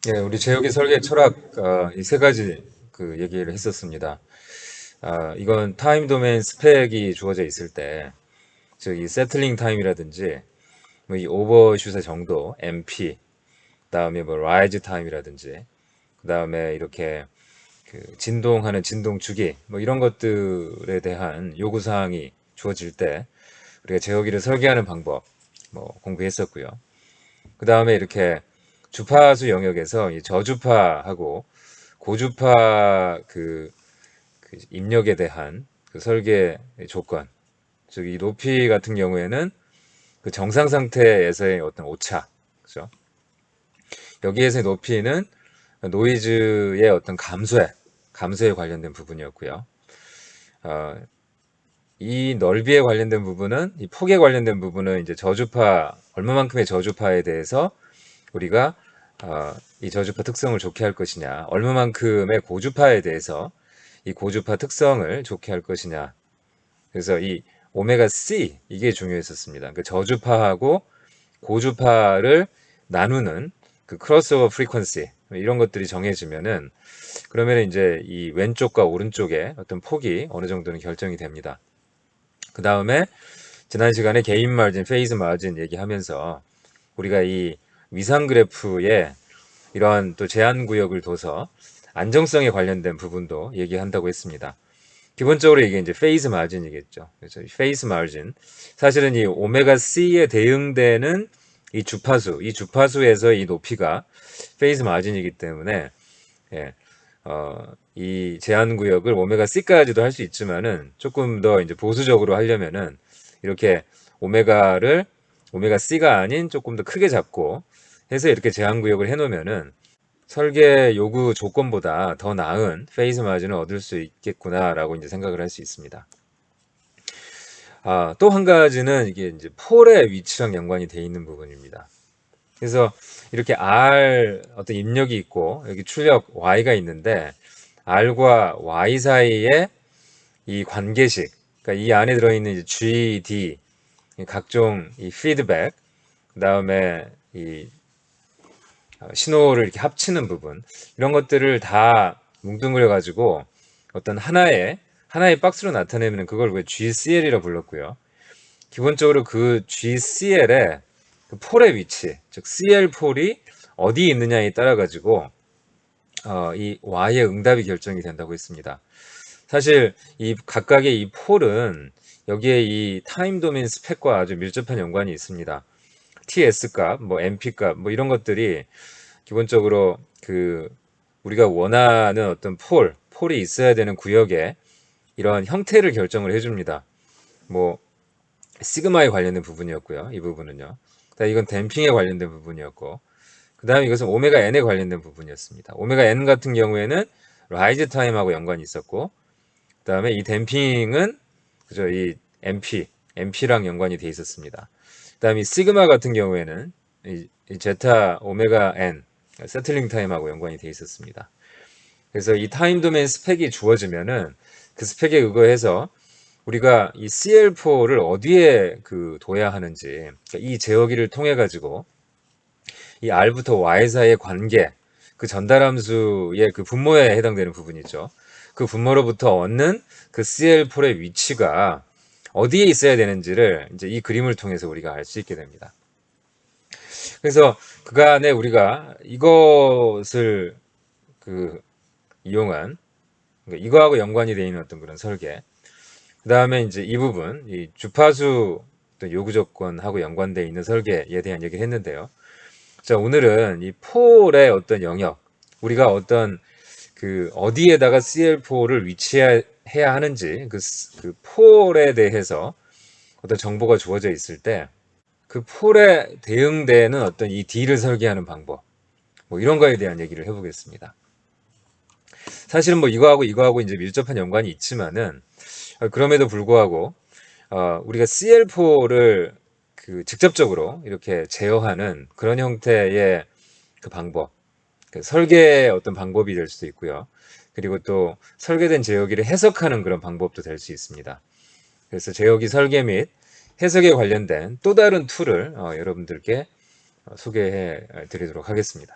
예, 우리 제역의 설계 철학 이 세 가지 그 얘기를 했었습니다. 이건 타임 도메인 스펙이 주어져 있을 때, 즉 이 세틀링 타임이라든지 뭐 이 오버슛의 정도, MP, 그다음에 뭐 라이즈 타임이라든지, 그다음에 이렇게 그 진동하는 진동 주기, 뭐 이런 것들에 대한 요구 사항이 주어질 때 우리가 제어기를 설계하는 방법 뭐 공부했었고요. 그다음에 이렇게 주파수 영역에서 이 저주파하고 고주파 그 입력에 대한 그 설계 조건, 즉 이 높이 같은 경우에는 그 정상 상태에서의 어떤 오차, 그죠? 여기에서의 높이는 노이즈의 어떤 감소에 관련된 부분이었고요. 어, 이 넓이에 관련된 부분은, 이 폭에 관련된 부분은 이제 저주파, 얼마만큼의 저주파에 대해서 우리가 이 저주파 특성을 좋게 할 것이냐, 얼마만큼의 고주파에 대해서 이 고주파 특성을 좋게 할 것이냐. 그래서 이 오메가 C 이게 중요했었습니다. 그 저주파하고 고주파를 나누는 그 크로스오버 프리퀀시 이런 것들이 정해지면은 그러면 이제 이 왼쪽과 오른쪽의 어떤 폭이 어느 정도는 결정이 됩니다. 그 다음에 지난 시간에 게인 마진, 페이즈 마진 얘기하면서 우리가 이 위상 그래프에 이러한 또 제한 구역을 둬서 안정성에 관련된 부분도 얘기한다고 했습니다. 기본적으로 이게 이제 페이스 마진이겠죠. 그래서 페이스 마진 사실은 이 오메가 C에 대응되는 이 주파수에서 이 높이가 페이스 마진이기 때문에 예, 이 제한 구역을 오메가 C까지도 할 수 있지만은 조금 더 이제 보수적으로 하려면은 이렇게 오메가를 오메가 C가 아닌 조금 더 크게 잡고 해서 이렇게 제한 구역을 해놓으면은 설계 요구 조건보다 더 나은 페이스 마진을 얻을 수 있겠구나라고 이제 생각을 할 수 있습니다. 또 한 가지는 이게 이제 폴의 위치랑 연관이 돼 있는 부분입니다. 그래서 이렇게 R 어떤 입력이 있고 여기 출력 Y가 있는데 R과 Y 사이에 이 관계식, 그러니까 이 안에 들어있는 이제 G, D, 각종 이 피드백, 그 다음에 이 신호를 이렇게 합치는 부분, 이런 것들을 다 뭉뚱그려 가지고 어떤 하나의 박스로 나타내면 그걸 왜 GCL이라 불렀고요. 기본적으로 그 GCL의 그 폴의 위치, 즉 CL 폴이 어디 있느냐에 따라 가지고 이 Y의 응답이 결정이 된다고 했습니다. 사실 이 각각의 이 폴은 여기에 이 타임 도메인 스펙과 아주 밀접한 연관이 있습니다. TS 값, 뭐 MP 값, 뭐 이런 것들이 기본적으로 그 우리가 원하는 어떤 폴이 있어야 되는 구역에 이러한 형태를 결정을 해줍니다. 뭐 시그마에 관련된 부분이었고요. 이 부분은요. 이건 댐핑에 관련된 부분이었고, 그 다음에 이것은 오메가 n에 관련된 부분이었습니다. 오메가 n 같은 경우에는 라이즈 타임하고 연관이 있었고, 그 다음에 이 댐핑은 그죠, 이 MP랑 연관이 돼 있었습니다. 그 다음에 이 시그마 같은 경우에는 이 제타 오메가 n 세틀링 타임하고 연관이 돼 있었습니다. 그래서 이 타임 도메인 스펙이 주어지면은 그 스펙에 의거해서 우리가 이 CL4를 어디에 그 둬야 하는지, 그러니까 이 제어기를 통해 가지고 이 R부터 Y 사이의 관계, 그 전달함수의 그 분모에 해당되는 부분이죠. 그 분모로부터 얻는 그 CL4의 위치가 어디에 있어야 되는지를 이제 이 그림을 통해서 우리가 알 수 있게 됩니다. 그래서 그간에 우리가 이것을 그 이용한, 그러니까 이거하고 연관이 되어 있는 어떤 그런 설계, 그 다음에 이제 이 부분, 이 주파수 요구 조건하고 연관되어 있는 설계에 대한 얘기를 했는데요. 자, 오늘은 이 폴의 어떤 영역, 우리가 어떤 그 어디에다가 CL4를 위치해야 하는지 그 폴에 대해서 어떤 정보가 주어져 있을 때 그 폴에 대응되는 어떤 이 D를 설계하는 방법, 뭐 이런 거에 대한 얘기를 해보겠습니다. 사실은 뭐 이거하고 이제 밀접한 연관이 있지만은 그럼에도 불구하고 우리가 CL4를 그 직접적으로 이렇게 제어하는 그런 형태의 그 방법, 그 설계의 어떤 방법이 될 수도 있고요. 그리고 또 설계된 제어기를 해석하는 그런 방법도 될 수 있습니다. 그래서 제어기 설계 및 해석에 관련된 또 다른 툴을 여러분들께 소개해 드리도록 하겠습니다.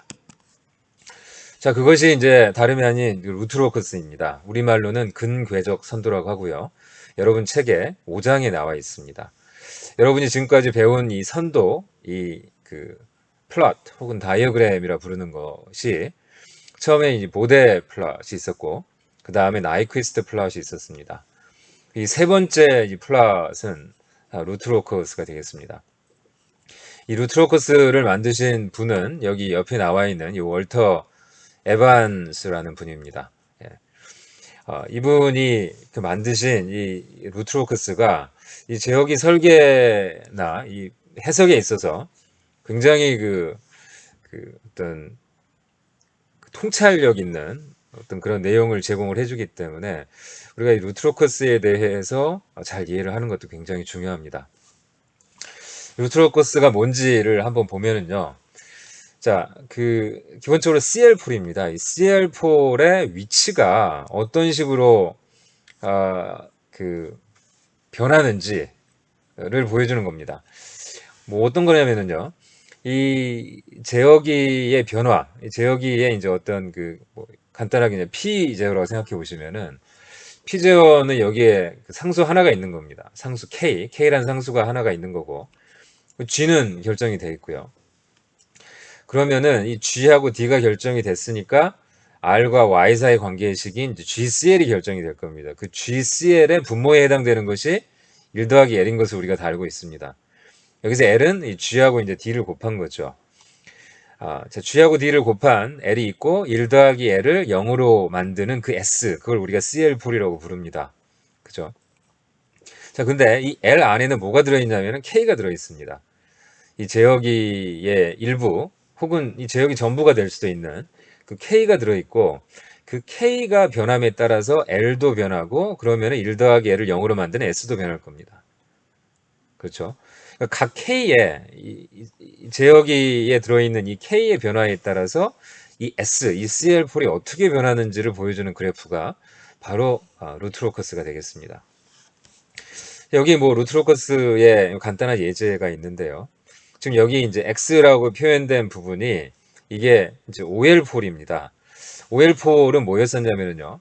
자, 그것이 이제 다름이 아닌 루트로커스입니다. 우리말로는 근궤적 선도라고 하고요. 여러분 책에 5장에 나와 있습니다. 여러분이 지금까지 배운 이 선도, 이 그 플롯 혹은 다이어그램이라 부르는 것이 처음에 이 보데 플롯이 있었고 그 다음에 나이퀴스트 플롯이 있었습니다. 이 세 번째 이 플롯은 루트로커스가 되겠습니다. 이 루트로커스를 만드신 분은 여기 옆에 나와 있는 이 월터 에반스라는 분입니다. 예. 이분이 그 만드신 이 루트로커스가 이 제어기 설계나 이 해석에 있어서 굉장히 그 어떤 통찰력 있는 어떤 그런 내용을 제공을 해주기 때문에 우리가 이 루트로커스에 대해서 잘 이해를 하는 것도 굉장히 중요합니다. 루트로커스가 뭔지를 한번 보면은요. 자, 기본적으로 CL4입니다. 이 CL4의 위치가 어떤 식으로 변하는지를 보여주는 겁니다. 뭐 어떤 거냐면은요. 이 제어기의 변화, 이 제어기의 이제 어떤 뭐 간단하게 그냥 P 제어라고 생각해 보시면은 P 제어는 여기에 상수 하나가 있는 겁니다. 상수 K라는 상수가 하나가 있는 거고 G는 결정이 돼 있고요. 그러면은 이 G하고 D가 결정이 됐으니까 R과 Y 사이 관계식인 GCL이 결정이 될 겁니다. 그 GCL의 분모에 해당되는 것이 1 더하기 L인 것을 우리가 다 알고 있습니다. 여기서 L은 이 G하고 이제 D를 곱한 거죠. 자, G하고 D를 곱한 L이 있고 1 더하기 L을 0으로 만드는 그 S, 그걸 우리가 CL4이라고 부릅니다. 그죠? 자, 근데 이 L 안에는 뭐가 들어있냐면 K가 들어있습니다. 이 제어기의 일부 혹은 이 제어기 전부가 될 수도 있는 그 K가 들어있고 그 K가 변함에 따라서 L도 변하고 그러면 1 더하기 L을 0으로 만드는 S도 변할 겁니다. 그렇죠? 그러니까 각 K에 이 제어기에 들어있는 이 K의 변화에 따라서 이 S, 이 CL4이 어떻게 변하는지를 보여주는 그래프가 바로 루트로커스가 되겠습니다. 여기 뭐 루트로커스의 간단한 예제가 있는데요. 지금 여기 이제 X라고 표현된 부분이 이게 이제 OL4입니다. OL4는 뭐였었냐면요.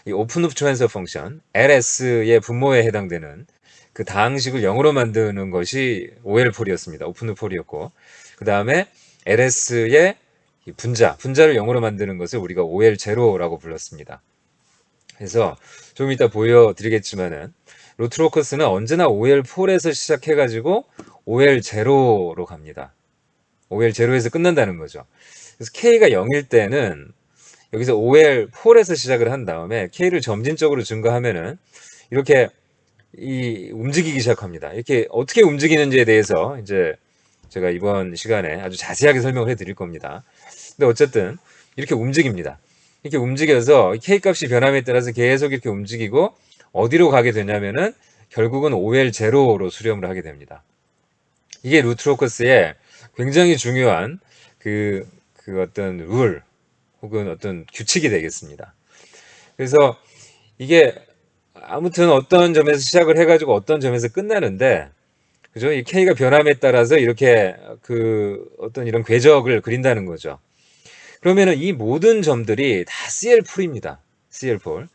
이 오픈루프 트랜스퍼 펑션 LS의 분모에 해당되는 그 다항식을 0으로 만드는 것이 OL4였습니다. 오픈루프였고 그 다음에 LS의 분자를 0으로 만드는 것을 우리가 OL0라고 불렀습니다. 그래서 좀 이따 보여드리겠지만은 루트로커스는 언제나 OL4에서 시작해가지고 OL0로 갑니다. OL0에서 끝난다는 거죠. 그래서 K가 0일 때는 여기서 OL4에서 시작을 한 다음에 K를 점진적으로 증가하면은 이렇게 움직이기 시작합니다. 이렇게 어떻게 움직이는지에 대해서 이제 제가 이번 시간에 아주 자세하게 설명을 해 드릴 겁니다. 근데 어쨌든 이렇게 움직입니다. 이렇게 움직여서 K 값이 변함에 따라서 계속 이렇게 움직이고 어디로 가게 되냐면은 결국은 OL0로 수렴을 하게 됩니다. 이게 루트로커스의 굉장히 중요한 어떤 룰 혹은 어떤 규칙이 되겠습니다. 그래서 이게 아무튼 어떤 점에서 시작을 해가지고 어떤 점에서 끝나는데, 그죠? 이 K가 변함에 따라서 이렇게 어떤 이런 궤적을 그린다는 거죠. 그러면은 이 모든 점들이 다 CL4입니다. CL4.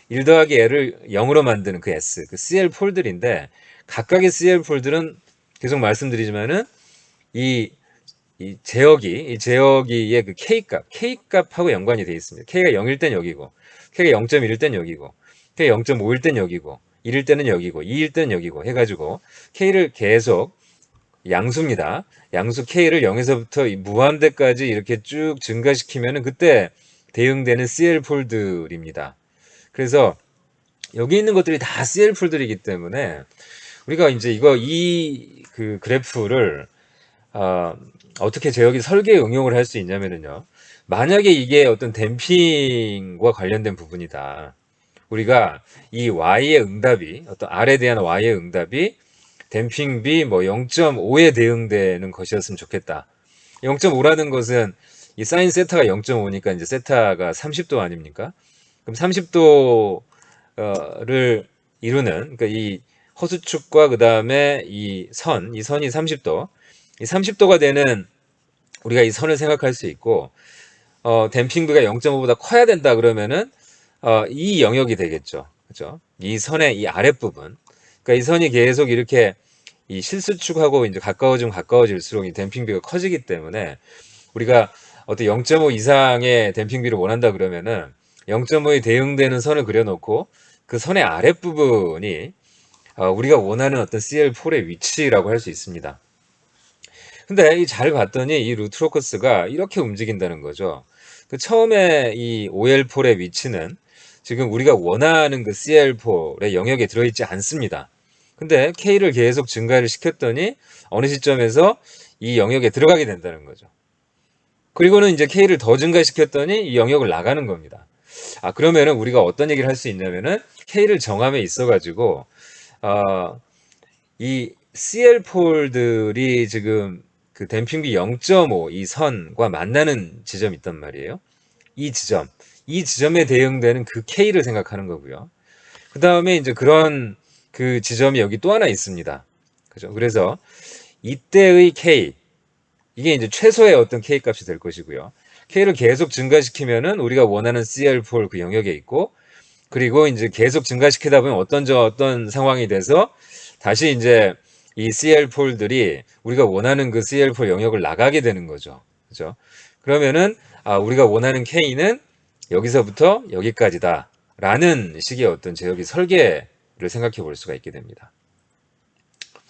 1 더하기 L을 0으로 만드는 그 S, 그 CL4들인데, 각각의 CL4들은 계속 말씀드리지만은 이 제어기의 그 K값하고 연관이 되어 있습니다. K가 0일 땐 여기고, K가 0.1일 땐 여기고, K가 0.5일 땐 여기고, 1일 때는 여기고, 2일 때는 여기고 해가지고 K를 계속 양수입니다. 양수 K를 0에서부터 무한대까지 이렇게 쭉 증가시키면은 그때 대응되는 CL 폴들입니다. 그래서 여기 있는 것들이 다 CL 폴들이기 때문에 우리가 이제 그 그래프를 어떻게 제어기 설계에 응용을 할 수 있냐면요. 만약에 이게 어떤 댐핑과 관련된 부분이다. 우리가 이 Y의 응답이, 어떤 R에 대한 Y의 응답이 댐핑비 뭐 0.5에 대응되는 것이었으면 좋겠다. 0.5라는 것은 이 사인 세타가 0.5니까 이제 세타가 30도 아닙니까? 그럼 30도를 이루는, 그러니까 이 허수축과 그 다음에 이 선이 30도, 이 30도가 되는 우리가 이 선을 생각할 수 있고, 댐핑비가 0.5보다 커야 된다 그러면은 이 영역이 되겠죠. 그죠? 이 선의 이 아랫부분. 그러니까 이 선이 계속 이렇게 이 실수축하고 이제 가까워지면 가까워질수록 이 댐핑비가 커지기 때문에 우리가 어떤 0.5 이상의 댐핑비를 원한다 그러면은 0.5에 대응되는 선을 그려놓고 그 선의 아랫부분이 우리가 원하는 어떤 CL4의 위치라고 할 수 있습니다. 근데 잘 봤더니 이 루트로커스가 이렇게 움직인다는 거죠. 그 처음에 이 OL4의 위치는 지금 우리가 원하는 그 CL4의 영역에 들어있지 않습니다. 근데 K를 계속 증가를 시켰더니 어느 시점에서 이 영역에 들어가게 된다는 거죠. 그리고는 이제 K를 더 증가시켰더니 이 영역을 나가는 겁니다. 그러면은 우리가 어떤 얘기를 할 수 있냐면은 K를 정함에 있어가지고, 어, 이 CL 폴들이 지금 그 댐핑비 0.5 이 선과 만나는 지점이 있단 말이에요. 이 지점, 이 지점에 대응되는 그 K를 생각하는 거고요. 그 다음에 이제 그런 그 지점이 여기 또 하나 있습니다. 그죠? 그래서 이때의 K, 이게 이제 최소의 어떤 K 값이 될 것이고요. K를 계속 증가시키면은 우리가 원하는 CL4 그 영역에 있고, 그리고 이제 계속 증가시키다 보면 어떤 상황이 돼서 다시 이제 이 CL4들이 우리가 원하는 그 CL4 영역을 나가게 되는 거죠. 그죠? 그러면은 우리가 원하는 K는 여기서부터 여기까지다. 라는 식의 어떤 제어기 설계를 생각해 볼 수가 있게 됩니다.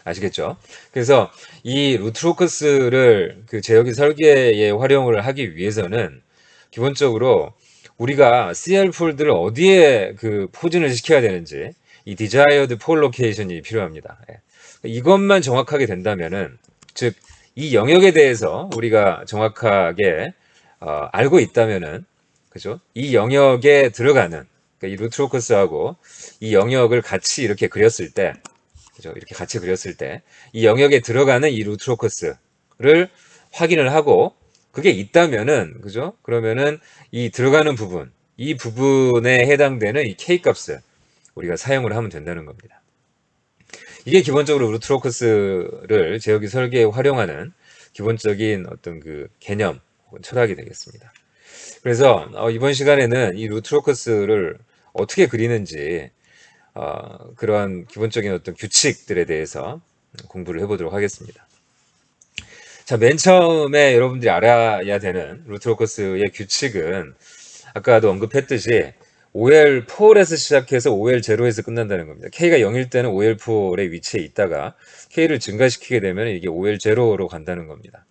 아시겠죠? 그래서 이 루트로커스를 그 제어기 설계에 활용을 하기 위해서는 기본적으로 우리가 CL 폴드를 어디에 그 포진을 시켜야 되는지 이 desired pole location이 필요합니다. 예. 이것만 정확하게 된다면은, 즉 이 영역에 대해서 우리가 정확하게 알고 있다면은, 그죠? 이 영역에 들어가는, 그러니까 이 루트로커스하고 이 영역을 같이 이렇게 그렸을 때, 그죠? 이렇게 같이 그렸을 때 이 영역에 들어가는 이 루트로커스를 확인을 하고 그게 있다면은, 그죠? 그러면은 이 들어가는 부분, 이 부분에 해당되는 이 K 값을 우리가 사용을 하면 된다는 겁니다. 이게 기본적으로 루트로커스를 제어기 설계에 활용하는 기본적인 어떤 그 개념 혹은 철학이 되겠습니다. 그래서 이번 시간에는 이 루트로커스를 어떻게 그리는지 그러한 기본적인 어떤 규칙들에 대해서 공부를 해보도록 하겠습니다. 자, 맨 처음에 여러분들이 알아야 되는 루트로커스의 규칙은 아까도 언급했듯이 OL4에서 시작해서 OL0에서 끝난다는 겁니다. K가 0일 때는 OL4의 위치에 있다가 K를 증가시키게 되면 이게 OL0로 간다는 겁니다.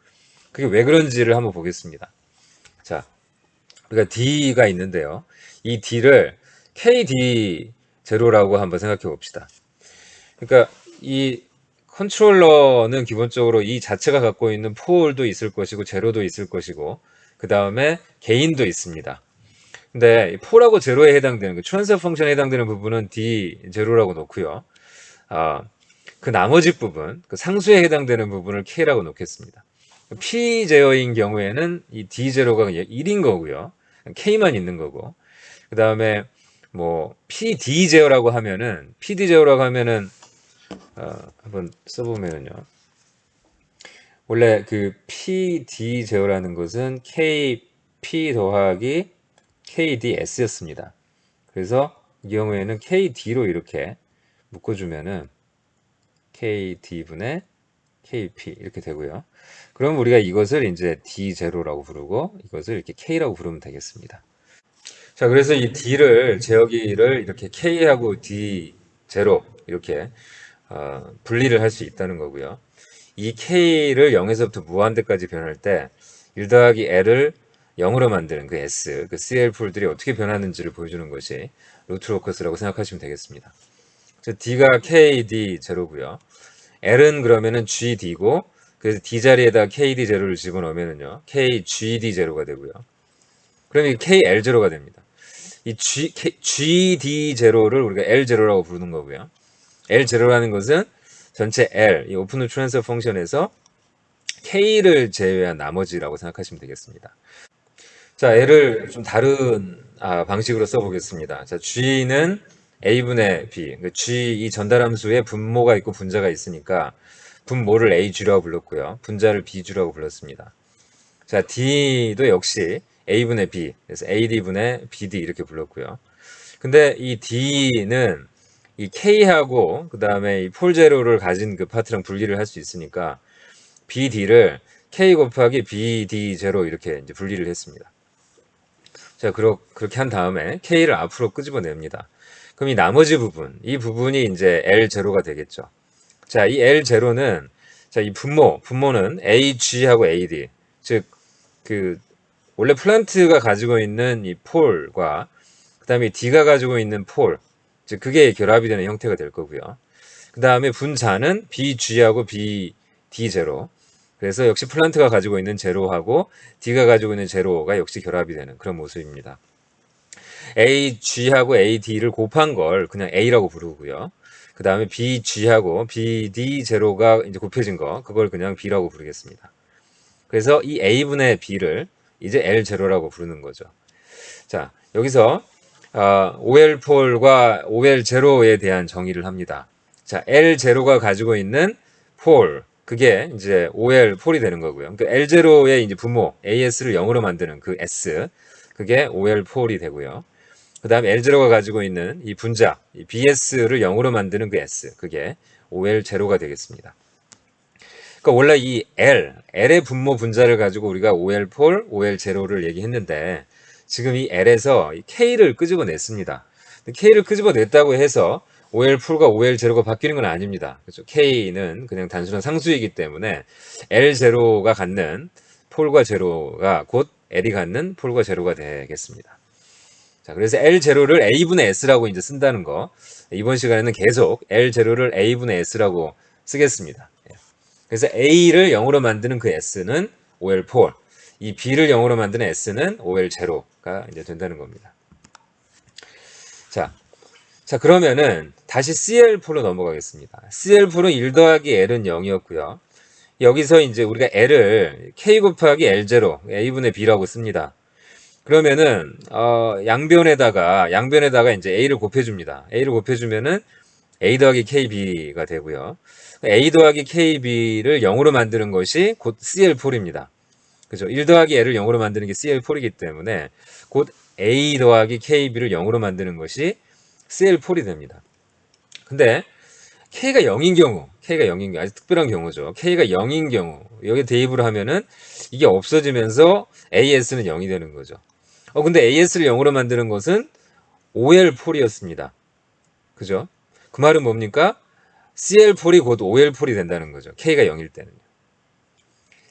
그게 왜 그런지를 한번 보겠습니다. 자, 우리가 D가 있는데요. 이 D를 KD0라고 한번 생각해 봅시다. 그러니까 이 컨트롤러는 기본적으로 이 자체가 갖고 있는 폴도 있을 것이고 제로도 있을 것이고 그 다음에 개인도 있습니다. 근데 폴하고 제로에 해당되는 그 트랜스퍼 펑션에 해당되는 부분은 D 제로라고 놓고요. 아, 그 나머지 부분, 그 상수에 해당되는 부분을 K라고 놓겠습니다. P 제어인 경우에는 이 D 제로가 1인 거고요. K만 있는 거고. 그 다음에 뭐 PD 제어라고 하면은 PD 제어라고 하면은 한번 써보면요. 원래 그 PD 제어라는 것은 KP 더하기 KDS였습니다. 그래서 이 경우에는 KD로 이렇게 묶어주면은 KD분의 KP 이렇게 되고요. 그럼 우리가 이것을 이제 D0라고 부르고 이것을 이렇게 K라고 부르면 되겠습니다. 자, 그래서 이 D를 제어기를 이렇게 K하고 D0 이렇게 분리를 할 수 있다는 거고요. 이 K를 0에서부터 무한대까지 변할 때 1 더하기 L을 0으로 만드는 그 S, 그 CL 풀들이 어떻게 변하는지를 보여주는 것이 루트로커스라고 생각하시면 되겠습니다. D가 KD 제로고요. L은 그러면은 GD고, 그래서 D 자리에다 KD 제로를 집어넣으면은요, KGD 제로가 되고요. 그럼 이 KL 제로가 됩니다. 이 GD 제로를 우리가 L 제로라고 부르는 거고요. L 제로라는 것은 전체 L, 이 오픈 트랜스퍼 펑션에서 K를 제외한 나머지라고 생각하시면 되겠습니다. 자, L을 좀 다른 방식으로 써보겠습니다. 자, G는 A분의 B, 그러니까 G 이 전달함수에 분모가 있고 분자가 있으니까 분모를 AG라고 불렀고요. 분자를 BG라고 불렀습니다. 자, D도 역시 A분의 B, 그래서 AD분의 BD 이렇게 불렀고요. 근데 이 D는 이 K하고 그 다음에 이 폴제로를 가진 그 파트랑 분리를 할 수 있으니까 BD를 K 곱하기 BD 제로 이렇게 이제 분리를 했습니다. 자, 그렇게 한 다음에 K를 앞으로 끄집어냅니다. 그럼 이 나머지 부분, 이 부분이 이제 L0가 되겠죠. 자, 이 L0는, 자, 이 분모는 AG하고 AD. 즉, 그, 원래 플란트가 가지고 있는 이 폴과, 그 다음에 D가 가지고 있는 폴, 즉, 그게 결합이 되는 형태가 될 거고요. 그 다음에 분자는 BG하고 BD0. 그래서 역시 플란트가 가지고 있는 제로하고 D가 가지고 있는 제로가 역시 결합이 되는 그런 모습입니다. AG하고 AD를 곱한 걸 그냥 A라고 부르고요. 그 다음에 BG하고 BD0가 이제 곱해진 거, 그걸 그냥 B라고 부르겠습니다. 그래서 이 A분의 B를 이제 L0라고 부르는 거죠. 자, 여기서 OL폴과 OL0에 대한 정의를 합니다. 자, L0가 가지고 있는 폴, 그게 이제 OL폴이 되는 거고요. 그러니까 L0의 이제 분모 AS를 0으로 만드는 그 S, 그게 OL폴이 되고요. 그 다음에 L0가 가지고 있는 이 분자, 이 BS를 0으로 만드는 그 S, 그게 OL0가 되겠습니다. 그러니까 원래 이 L의 분모 분자를 가지고 우리가 OL폴, OL0를 얘기했는데 지금 이 L에서 K를 끄집어냈습니다. K를 끄집어냈다고 해서 OL폴과 OL0가 바뀌는 건 아닙니다. 그렇죠? K는 그냥 단순한 상수이기 때문에 L0가 갖는 폴과 제로가 곧 L이 갖는 폴과 제로가 되겠습니다. 자, 그래서 L0를 A분의 S라고 이제 쓴다는 거. 이번 시간에는 계속 L0를 A분의 S라고 쓰겠습니다. 그래서 A를 0으로 만드는 그 S는 OL4, 이 B를 0으로 만드는 S는 OL0가 이제 된다는 겁니다. 자, 그러면은 다시 CL4로 넘어가겠습니다. CL4는 1 더하기 L은 0이었고요. 여기서 이제 우리가 L을 K 곱하기 L0, A분의 B라고 씁니다. 그러면은 양변에다가 이제 A를 곱해줍니다. A를 곱해주면은 A 더하기 KB가 되고요. A 더하기 KB를 0으로 만드는 것이 곧 CL4입니다. 그죠? 1 더하기 L을 0으로 만드는 게 CL4이기 때문에 곧 A 더하기 KB를 0으로 만드는 것이 CL4이 됩니다. 근데 K가 0인 경우, 아주 특별한 경우죠. K가 0인 경우, 여기 대입을 하면은 이게 없어지면서 AS는 0이 되는 거죠. 근데 AS를 0으로 만드는 것은 OL4이었습니다. 그죠? 그 말은 뭡니까? CL4이 곧 OL4이 된다는 거죠. K가 0일 때는요.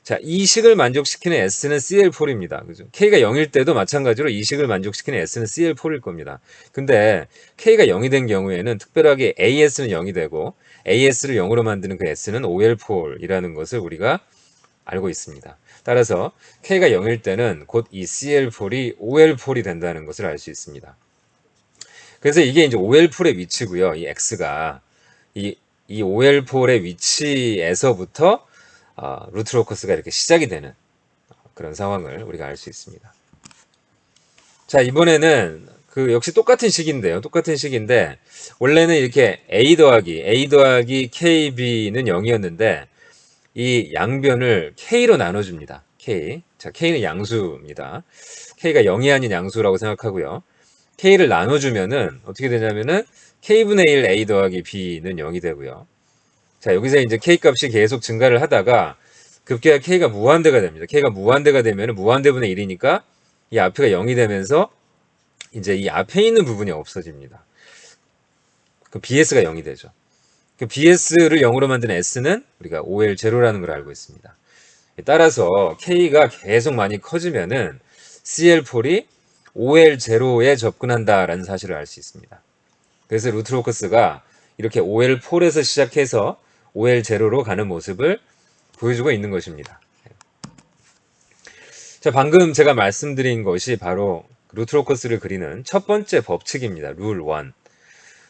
자, 이 식을 만족시키는 S는 CL4입니다. 그죠? K가 0일 때도 마찬가지로 이 식을 만족시키는 S는 CL4일 겁니다. 근데 K가 0이 된 경우에는 특별하게 AS는 0이 되고 AS를 0으로 만드는 그 S는 OL4이라는 것을 우리가 알고 있습니다. 따라서 K가 0일 때는 곧 이 CL4이 OL4이 된다는 것을 알 수 있습니다. 그래서 이게 이제 OL4의 위치고요. 이 X가 이 OL4의 위치에서부터 루트 로커스가 이렇게 시작이 되는 그런 상황을 우리가 알 수 있습니다. 자, 이번에는 그 역시 똑같은 식인데요. 똑같은 식인데 원래는 이렇게 A 더하기 KB는 0이었는데 이 양변을 K로 나눠줍니다. K. 자, K는 양수입니다. K가 0이 아닌 양수라고 생각하고요. K를 나눠주면은 어떻게 되냐면은 K분의 1 A 더하기 B는 0이 되고요. 자, 여기서 이제 K 값이 계속 증가를 하다가 급기야 K가 무한대가 됩니다. K가 무한대가 되면은 무한대분의 1이니까 이 앞에가 0이 되면서 이제 이 앞에 있는 부분이 없어집니다. 그 BS가 0이 되죠. 그 BS를 0으로 만든 S는 우리가 OL0라는 걸 알고 있습니다. 따라서 K가 계속 많이 커지면은 CL4이 OL0에 접근한다라는 사실을 알 수 있습니다. 그래서 루트 로커스가 이렇게 OL4에서 시작해서 OL0로 가는 모습을 보여주고 있는 것입니다. 자, 방금 제가 말씀드린 것이 바로 루트 로커스를 그리는 첫 번째 법칙입니다. 룰 1.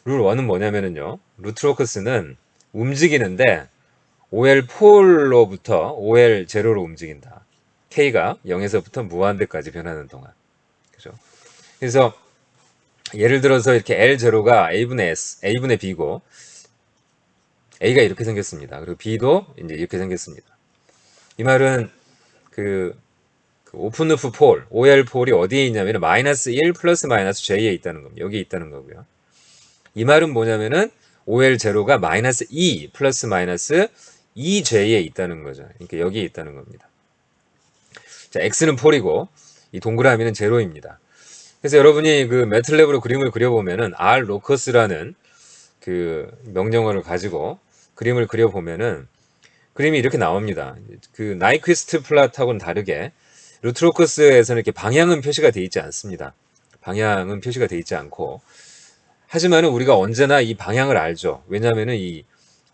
룰 1은 뭐냐면요. 루트 로커스는 움직이는데 OL4로부터 OL0로 움직인다. K가 0에서부터 무한대까지 변하는 동안. 그죠? 그래서 예를 들어서 이렇게 L0가 A분의 B고 A가 이렇게 생겼습니다. 그리고 B도 이제 이렇게 생겼습니다. 이 말은 그 그 오픈루프 폴, OL 폴이 어디에 있냐면 마이너스 1 플러스 마이너스 J에 있다는 겁니다. 여기 있다는 거고요. 이 말은 뭐냐면은 OL 제로가 마이너스 2 플러스 마이너스 2J에 있다는 거죠. 그러니까 여기에 있다는 겁니다. 자, X는 폴이고 이 동그라미는 제로입니다. 그래서 여러분이 그 매틀랩으로 그림을 그려보면은 R 로커스라는 그 명령어를 가지고 그림을 그려보면은 그림이 이렇게 나옵니다. 그 나이퀴스트 플랫하고는 다르게 루트로커스에서는 이렇게 방향은 표시가 되어 있지 않습니다. 방향은 표시가 되어 있지 않고 하지만은 우리가 언제나 이 방향을 알죠. 왜냐하면은 이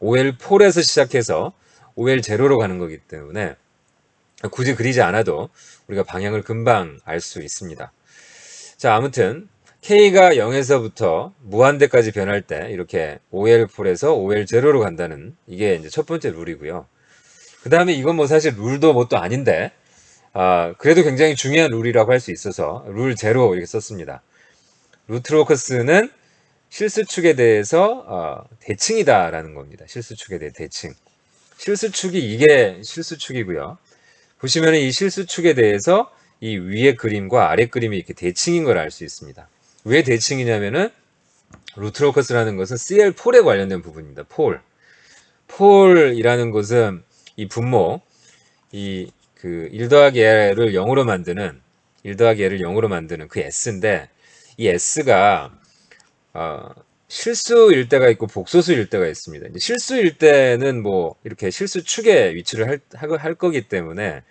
OL4에서 시작해서 OL0로 가는 거기 때문에 굳이 그리지 않아도 우리가 방향을 금방 알 수 있습니다. 자, 아무튼 K가 0에서부터 무한대까지 변할 때 이렇게 OL4에서 OL0로 간다는 이게 이제 첫 번째 룰이고요. 그 다음에 이건 뭐 사실 룰도 뭐 또 아닌데 그래도 굉장히 중요한 룰이라고 할 수 있어서 룰 제로 이렇게 썼습니다. 루트로커스는 실수축에 대해서 대칭이다라는 겁니다. 실수축에 대해 대칭. 실수축이 이게 실수축이고요. 보시면 이 실수축에 대해서 이 위의 그림과 아래 그림이 이렇게 대칭인 걸 알 수 있습니다. 왜 대칭이냐면은 루트로커스라는 것은 CL4에 관련된 부분입니다. 폴이라는 것은 이 분모 이 그 1 더하기 L을 0으로 만드는 1 더하기 L을 0으로 만드는 그 S인데 이 S가 실수일 때가 있고 복소수일 때가 있습니다. 이제 실수일 때는 뭐 이렇게 실수축에 위치를 할 거기 때문에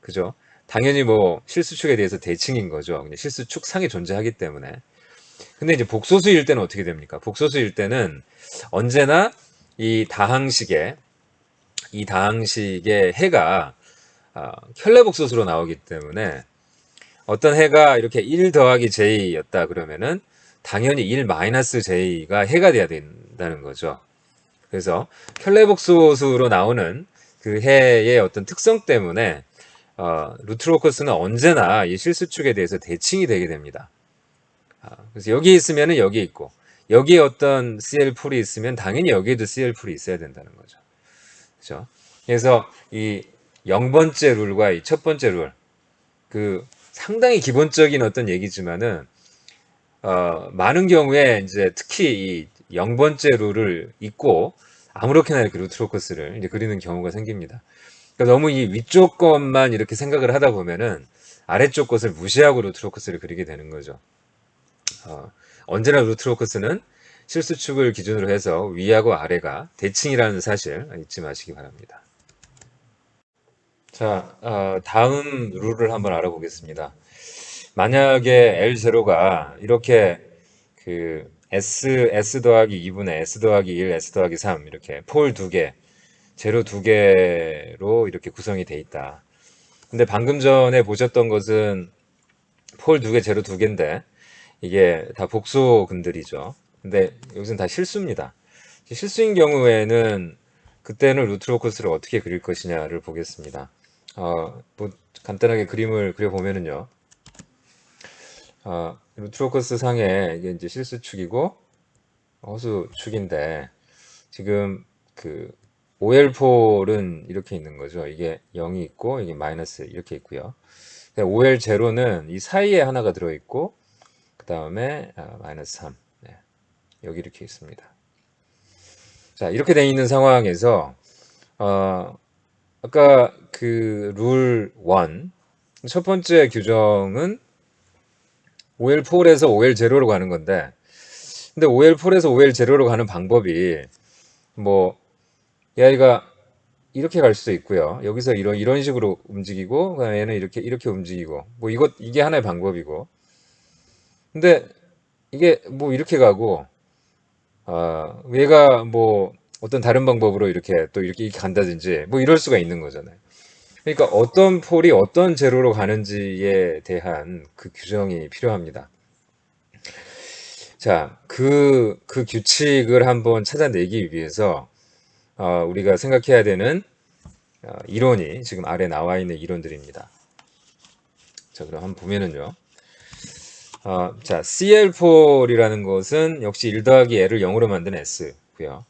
그죠? 당연히 뭐 실수축에 대해서 대칭인 거죠. 그냥 실수축 상에 존재하기 때문에. 근데 이제 복소수일 때는 어떻게 됩니까? 복소수일 때는 언제나 이 다항식의 해가 켤레복소수로 나오기 때문에 어떤 해가 이렇게 1 더하기 J였다 그러면은 당연히 1 마이너스 J가 해가 돼야 된다는 거죠. 그래서 켤레복소수로 나오는 그 해의 어떤 특성 때문에 루트로커스는 언제나 이 실수축에 대해서 대칭이 되게 됩니다. 그래서 여기 있으면은 여기 있고 여기에 어떤 CL 풀이 있으면 당연히 여기에도 CL 풀이 있어야 된다는 거죠. 그렇죠? 그래서 이 0번째 룰과 이 첫 번째 룰, 그 상당히 기본적인 어떤 얘기지만은 많은 경우에 이제 특히 이 0번째 룰을 잊고 아무렇게나 이렇게 루트로커스를 이제 그리는 경우가 생깁니다. 그러니까 너무 이 위쪽 것만 이렇게 생각을 하다 보면은 아래쪽 것을 무시하고 루트로커스를 그리게 되는 거죠. 언제나 루트로커스는 실수축을 기준으로 해서 위하고 아래가 대칭이라는 사실 잊지 마시기 바랍니다. 자, 다음 룰을 한번 알아보겠습니다. 만약에 L0가 이렇게 그 S 더하기 2분의 S 더하기 1, S 더하기 3 이렇게 폴 2개, 제로 2개로 이렇게 구성이 돼 있다. 근데 방금 전에 보셨던 것은 폴 2개, 제로 2개인데 이게 다 복소근들이죠. 근데 여기서는 다 실수입니다. 실수인 경우에는 그때는 루트로커스를 어떻게 그릴 것이냐를 보겠습니다. 뭐 간단하게 그림을 그려보면은요. 루트로커스 상에 이게 이제 실수축이고 허수축인데 지금 그 OL4는 이렇게 있는 거죠. 이게 0이 있고 이게 마이너스 이렇게 있고요. OL0는 이 사이에 하나가 들어있고 그 다음에 마이너스 3 네, 여기 이렇게 있습니다. 자, 이렇게 돼 있는 상황에서 아까 그 룰 1, 첫 번째 규정은 OL4에서 OL0로 가는 건데 근데 OL4에서 OL0로 가는 방법이 뭐 이 아이가 이렇게 갈 수도 있고요. 여기서 이런 식으로 움직이고 그다음에 얘는 이렇게 움직이고 뭐 이게 하나의 방법이고 근데 이게 뭐 이렇게 가고 얘가 뭐 어떤 다른 방법으로 이렇게 또 이렇게 간다든지 뭐 이럴 수가 있는 거잖아요. 그러니까 어떤 폴이 어떤 제로로 가는지에 대한 그 규정이 필요합니다. 자, 그 규칙을 한번 찾아내기 위해서 우리가 생각해야 되는 이론이 지금 아래 나와 있는 이론들입니다. 자, 그럼 한번 보면은요. 자, CL4이라는 것은 역시 1 더하기 L을 0으로 만든 S고요.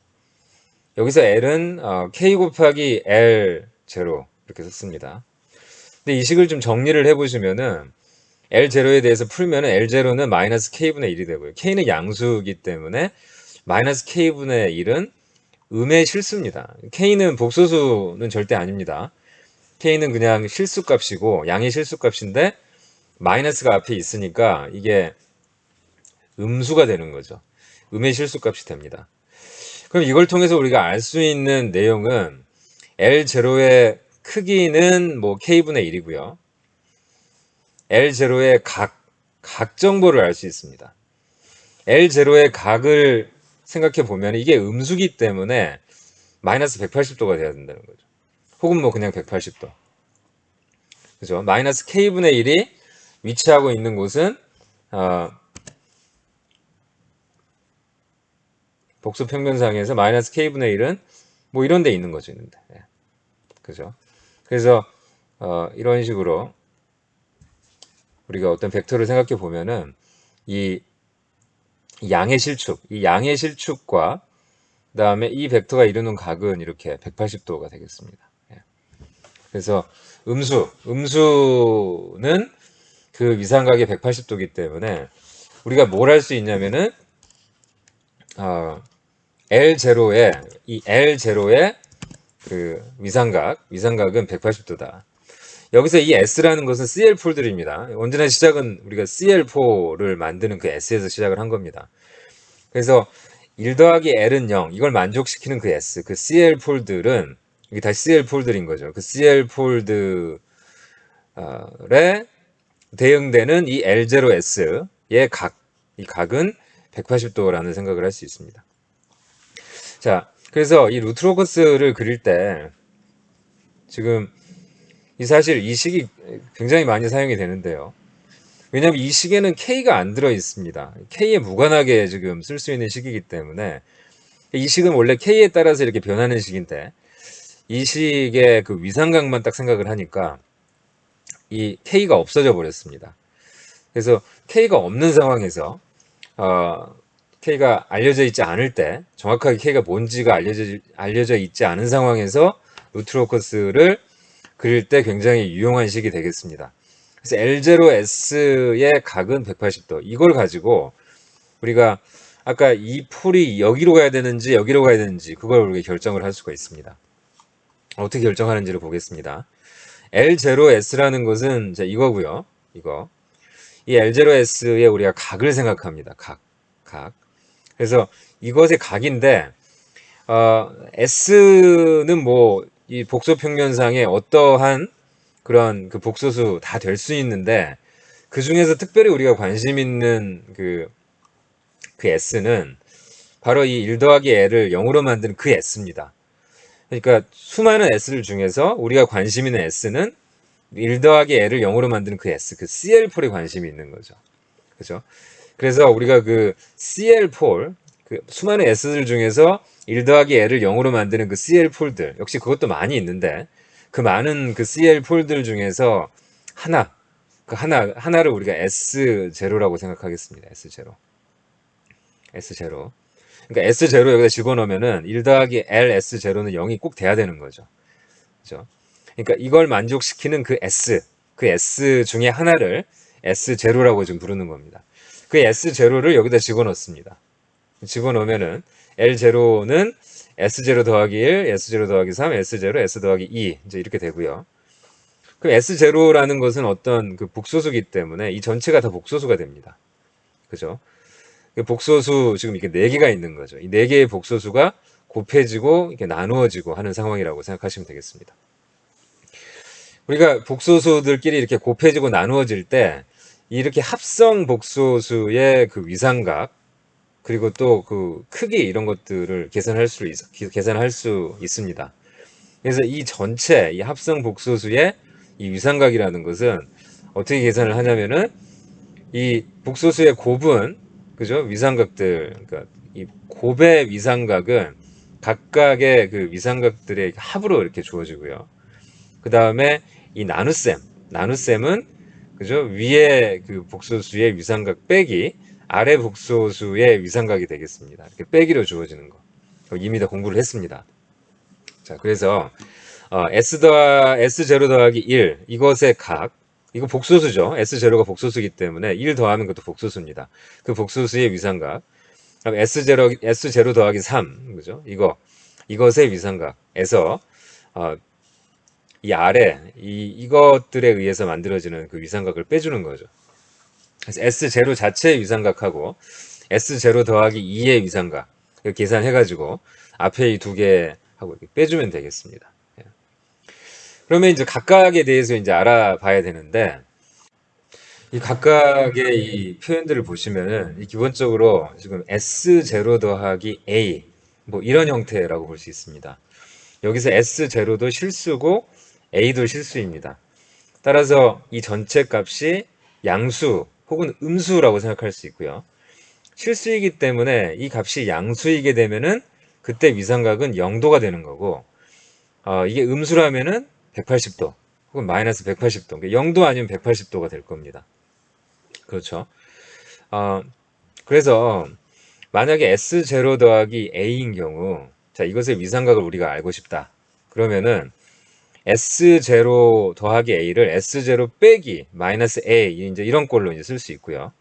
여기서 L은 K 곱하기 L 제로 이렇게 썼습니다. 근데 이 식을 좀 정리를 해보시면은 L0에 대해서 풀면은 L0는 마이너스 K분의 1이 되고요. K는 양수이기 때문에 마이너스 K분의 1은 음의 실수입니다. K는 복소수는 절대 아닙니다. K는 그냥 실수값이고 양의 실수값인데 마이너스가 앞에 있으니까 이게 음수가 되는 거죠. 음의 실수값이 됩니다. 그럼 이걸 통해서 우리가 알 수 있는 내용은 L0의 크기는 뭐 K분의 1이고요. L0의 각 정보를 알 수 있습니다. L0의 각을 생각해 보면 이게 음수기 때문에 마이너스 180도가 돼야 된다는 거죠. 혹은 뭐 그냥 180도. 그죠? 마이너스 K분의 1이 위치하고 있는 곳은 복수평면상에서 마이너스 K분의 1은 뭐 이런 데 있는 거죠. 있는데. 예. 그죠? 그래서 이런 식으로 우리가 어떤 벡터를 생각해 보면은 이 양의 실축, 이 양의 실축과 그다음에 이 벡터가 이루는 각은 이렇게 180도가 되겠습니다. 예. 그래서 음수는 그 위상각이 180도이기 때문에 우리가 뭘 할 수 있냐면은 L0의 이 L0의 그 위상각은 180도다. 여기서 이 S라는 것은 CL4들입니다. 언제나 시작은 우리가 CL4를 만드는 그 S에서 시작을 한 겁니다. 그래서 1 더하기 L은 0, 이걸 만족시키는 그 S, 그 CL4들은 이게 다시 CL4들인 거죠. 그 CL4들에 대응되는 이 L0S의 이 각은 180도라는 생각을 할 수 있습니다. 자, 그래서 이 루트로커스를 그릴 때 지금 사실 이 식이 굉장히 많이 사용이 되는데요. 왜냐하면 이 식에는 K가 안 들어 있습니다. K에 무관하게 지금 쓸 수 있는 식이기 때문에 이 식은 원래 K에 따라서 이렇게 변하는 식인데 이 식의 그 위상각만 딱 생각을 하니까 이 K가 없어져 버렸습니다. 그래서 K가 없는 상황에서 K가 알려져 있지 않을 때 정확하게 K가 뭔지가 알려져 있지 않은 상황에서 루트로커스를 그릴 때 굉장히 유용한 식이 되겠습니다. 그래서 L0S의 각은 180도. 이걸 가지고 우리가 아까 이 풀이 여기로 가야 되는지 여기로 가야 되는지 그걸 우리가 결정을 할 수가 있습니다. 어떻게 결정하는지를 보겠습니다. L0S라는 것은 이제 이거고요. 이거. 이 L0S에 우리가 각을 생각합니다. 각. 그래서 이것의 각인데 S는 뭐 이 복소평면상의 어떠한 그런 그 복소수 다 될 수 있는데 그 중에서 특별히 우리가 관심 있는 그 S는 바로 이 1 더하기 L을 0으로 만드는 그 S입니다. 그러니까 수많은 S들 중에서 우리가 관심 있는 S는 1 더하기 L을 0으로 만드는 그 S, 그 CL4에 관심이 있는 거죠. 그죠? 그래서 우리가 그 CL4, 그 수많은 S들 중에서 1 더하기 L을 0으로 만드는 그 CL4들, 역시 그것도 많이 있는데, 그 많은 그 CL4들 중에서 하나를 우리가 S0라고 생각하겠습니다. S0. 그러니까 S0 여기다 집어넣으면은 1 더하기 L S0는 0이 꼭 돼야 되는 거죠. 그죠? 그러니까 이걸 만족시키는 그 S 중에 하나를 S0라고 지금 부르는 겁니다. 그 S0를 여기다 집어넣습니다. 집어넣으면은 L0는 S0 더하기 1, S0 더하기 3, S0, S 더하기 2 이제 이렇게 되고요. 그 S0라는 것은 어떤 그 복소수기 때문에 이 전체가 다 복소수가 됩니다. 그죠? 그 복소수 지금 이렇게 4개가 있는 거죠. 이 4개의 복소수가 곱해지고 이렇게 나누어지고 하는 상황이라고 생각하시면 되겠습니다. 우리가 복소수들끼리 이렇게 곱해지고 나누어질 때 이렇게 합성 복소수의 그 위상각 그리고 또 그 크기 이런 것들을 계산할 수 있습니다. 그래서 이 전체 이 합성 복소수의 이 위상각이라는 것은 어떻게 계산을 하냐면은 이 복소수의 곱은 그죠? 위상각들 그러니까 이 곱의 위상각은 각각의 그 위상각들의 합으로 이렇게 주어지고요. 그 다음에 이 나눗셈은 그죠? 위에 그 복소수의 위상각 빼기 아래 복소수의 위상각이 되겠습니다. 이렇게 빼기로 주어지는 거. 이미 다 공부를 했습니다. 자, 그래서 S0 더하기 1 이것의 각 이거 복소수죠. S0가 복소수이기 때문에 1 더하면 그것도 복소수입니다. 그 복소수의 위상각. 그럼 S0 더하기 3 그죠? 이것의 위상각에서 어, 이 아래 이것들에 의해서 만들어지는 그 위상각을 빼주는 거죠. 그래서 S0 자체의 위상각하고 S0 더하기 2의 위상각 계산해가지고 앞에 이 두 개하고 이렇게 빼주면 되겠습니다. 예. 그러면 이제 각각에 대해서 이제 알아봐야 되는데 이 각각의 이 표현들을 보시면은 이 기본적으로 지금 S0 더하기 A 뭐 이런 형태라고 볼 수 있습니다. 여기서 S0도 실수고 A도 실수입니다. 따라서 이 전체 값이 양수 혹은 음수라고 생각할 수 있고요. 실수이기 때문에 이 값이 양수이게 되면은 그때 위상각은 0도가 되는 거고 이게 음수라면은 180도 혹은 마이너스 180도 0도 아니면 180도가 될 겁니다. 그렇죠. 어, 그래서 만약에 S0 더하기 A인 경우 자 이것의 위상각을 우리가 알고 싶다. 그러면은 S0 더하기 A를 S0 빼기 마이너스 A 이제 이런 꼴로 이제 쓸 수 있고요.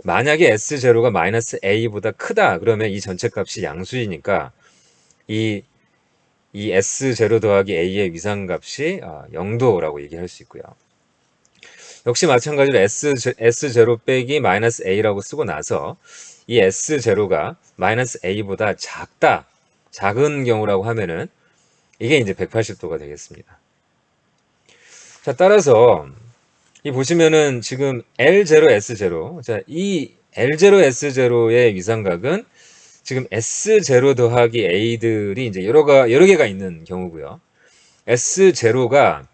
만약에 S0가 마이너스 A보다 크다 그러면 이 전체 값이 양수이니까 이, 이 S0 더하기 A의 위상값이 0도라고 얘기할 수 있고요. 역시 마찬가지로 S0 빼기 마이너스 A라고 쓰고 나서 이 S0가 마이너스 A보다 작은 경우라고 하면은 이게 이제 180도가 되겠습니다. 자, 따라서 이 보시면은 지금 L0, S0. 자, 이 L0, S0의 위상각은 지금 S0 더하기 A들이 이제 여러 개가 있는 경우고요. S0가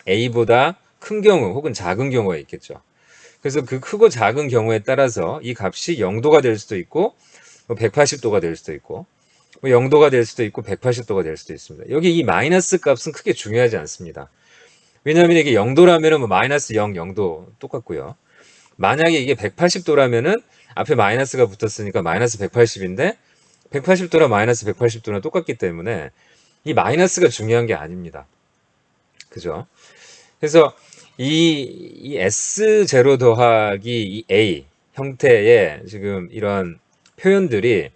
A보다 큰 경우 혹은 작은 경우가 있겠죠. 그래서 그 크고 작은 경우에 따라서 이 값이 0도가 될 수도 있고 180도가 될 수도 있고 0도가 될 수도 있고 180도가 될 수도 있습니다. 여기 이 마이너스 값은 크게 중요하지 않습니다. 왜냐하면 이게 0도라면 뭐 마이너스 0, 0도 똑같고요. 만약에 이게 180도라면은 앞에 마이너스가 붙었으니까 마이너스 180인데 180도랑 마이너스 180도는 똑같기 때문에 이 마이너스가 중요한 게 아닙니다. 그죠? 그래서 이 S0 더하기 이 A 형태의 지금 이런 표현들이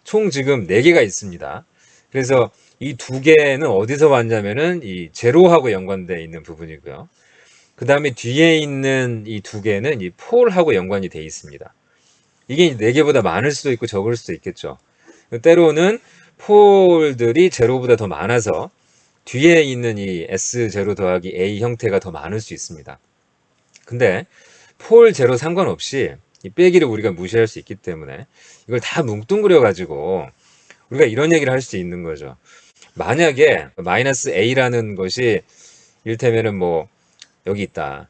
총 지금 4개가 있습니다. 그래서 이 2개는 어디서 왔냐면은 이 제로하고 연관되어 있는 부분이고요. 그 다음에 뒤에 있는 이 2개는 이 폴하고 연관이 되어 있습니다. 이게 4개보다 많을 수도 있고 적을 수도 있겠죠. 때로는 폴들이 제로보다 더 많아서 뒤에 있는 이 S0 더하기 A 형태가 더 많을 수 있습니다. 근데 폴 제로 상관없이 이 빼기를 우리가 무시할 수 있기 때문에 이걸 다 뭉뚱그려 가지고 우리가 이런 얘기를 할 수 있는 거죠. 만약에 마이너스 A라는 것이 이를테면은 뭐 여기 있다.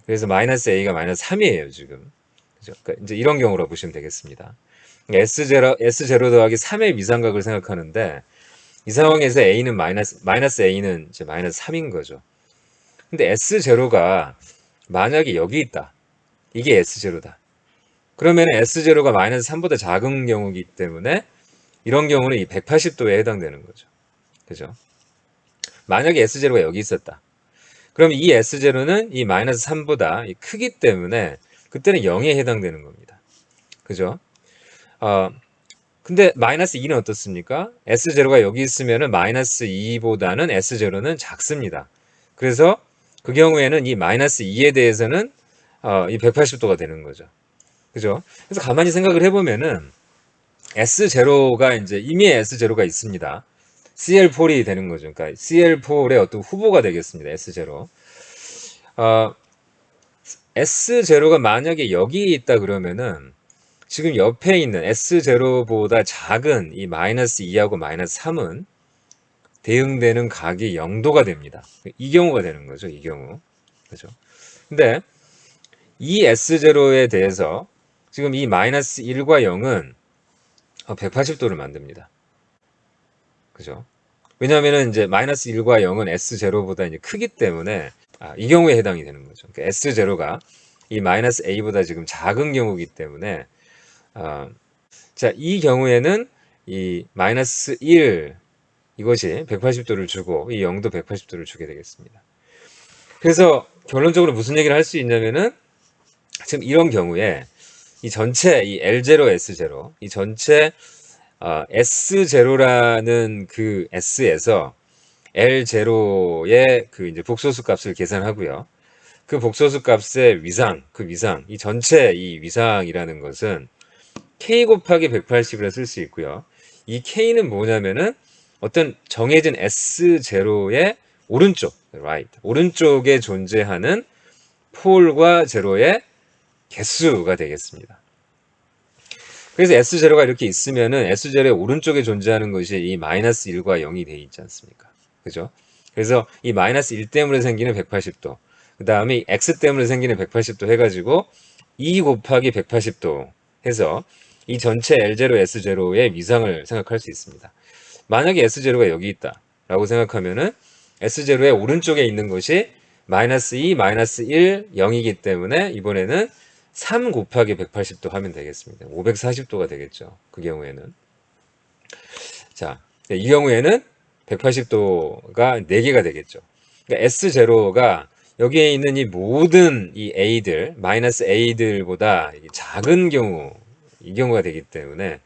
그래서 마이너스 A가 마이너스 3이에요 지금. 그죠? 그러니까 이제 이런 경우로 보시면 되겠습니다. S0 더하기 3의 위상각을 생각하는데 이 상황에서 A는 마이너스 A는 이제 마이너스 3인 거죠. 근데 S0가 만약에 여기 있다. 이게 S0다. 그러면 S0가 마이너스 3보다 작은 경우이기 때문에 이런 경우는 이 180도에 해당되는 거죠. 그죠? 만약에 S0가 여기 있었다. 그럼 이 S0는 이 마이너스 3보다 크기 때문에 그때는 0에 해당되는 겁니다. 그죠? 어, 근데 마이너스 2는 어떻습니까? S0가 여기 있으면은 마이너스 2보다는 S0는 작습니다. 그래서 그 경우에는 이 마이너스 2에 대해서는 이 180도가 되는 거죠. 그죠? 그래서 가만히 생각을 해보면은 S0가 이제 이미 S0가 있습니다. CL4이 되는 거죠. 그러니까 CL4의 어떤 후보가 되겠습니다. S0. 어, S0가 만약에 여기 있다 그러면은 지금 옆에 있는 S0보다 작은 이 마이너스 2하고 마이너스 3은 대응되는 각이 0도가 됩니다. 이 경우가 되는 거죠. 이 경우. 그죠? 근데 이 S0에 대해서 지금 이 마이너스 1과 0은 180도를 만듭니다. 그죠? 왜냐하면 이제 마이너스 1과 0은 S0보다 이제 크기 때문에 이 경우에 해당이 되는 거죠. 그러니까 S0가 이 마이너스 A보다 지금 작은 경우이기 때문에 자, 이 경우에는 이 마이너스 1 이것이 180도를 주고 이 0도 180도를 주게 되겠습니다. 그래서 결론적으로 무슨 얘기를 할 수 있냐면은 지금 이런 경우에 이 전체 이 L0, S0 이 전체 S0라는 그 S에서 L0의 그 이제 복소수 값을 계산하고요. 그 복소수 값의 위상, 그 위상, 이 전체 이 위상이라는 것은 K 곱하기 180이라 쓸 수 있고요. 이 K는 뭐냐면은 어떤 정해진 S0의 오른쪽, right, 오른쪽에 존재하는 폴과 제로의 개수가 되겠습니다. 그래서 S0가 이렇게 있으면은 S0의 오른쪽에 존재하는 것이 이 마이너스 1과 0이 되어 있지 않습니까? 그죠? 그래서 이 마이너스 1 때문에 생기는 180도, 그 다음에 X 때문에 생기는 180도 해가지고 2 곱하기 180도 해서 이 전체 L0, S0의 위상을 생각할 수 있습니다. 만약에 S0가 여기 있다 라고 생각하면은 S0의 오른쪽에 있는 것이 마이너스 2, 마이너스 1, 0이기 때문에 이번에는 3 곱하기 180도 하면 되겠습니다. 540도가 되겠죠. 그 경우에는. 자, 이 경우에는 180도가 4개가 되겠죠. 그러니까 S0가 여기에 있는 이 모든 이 A들, 마이너스 A들보다 작은 경우, 이 경우가 되기 때문에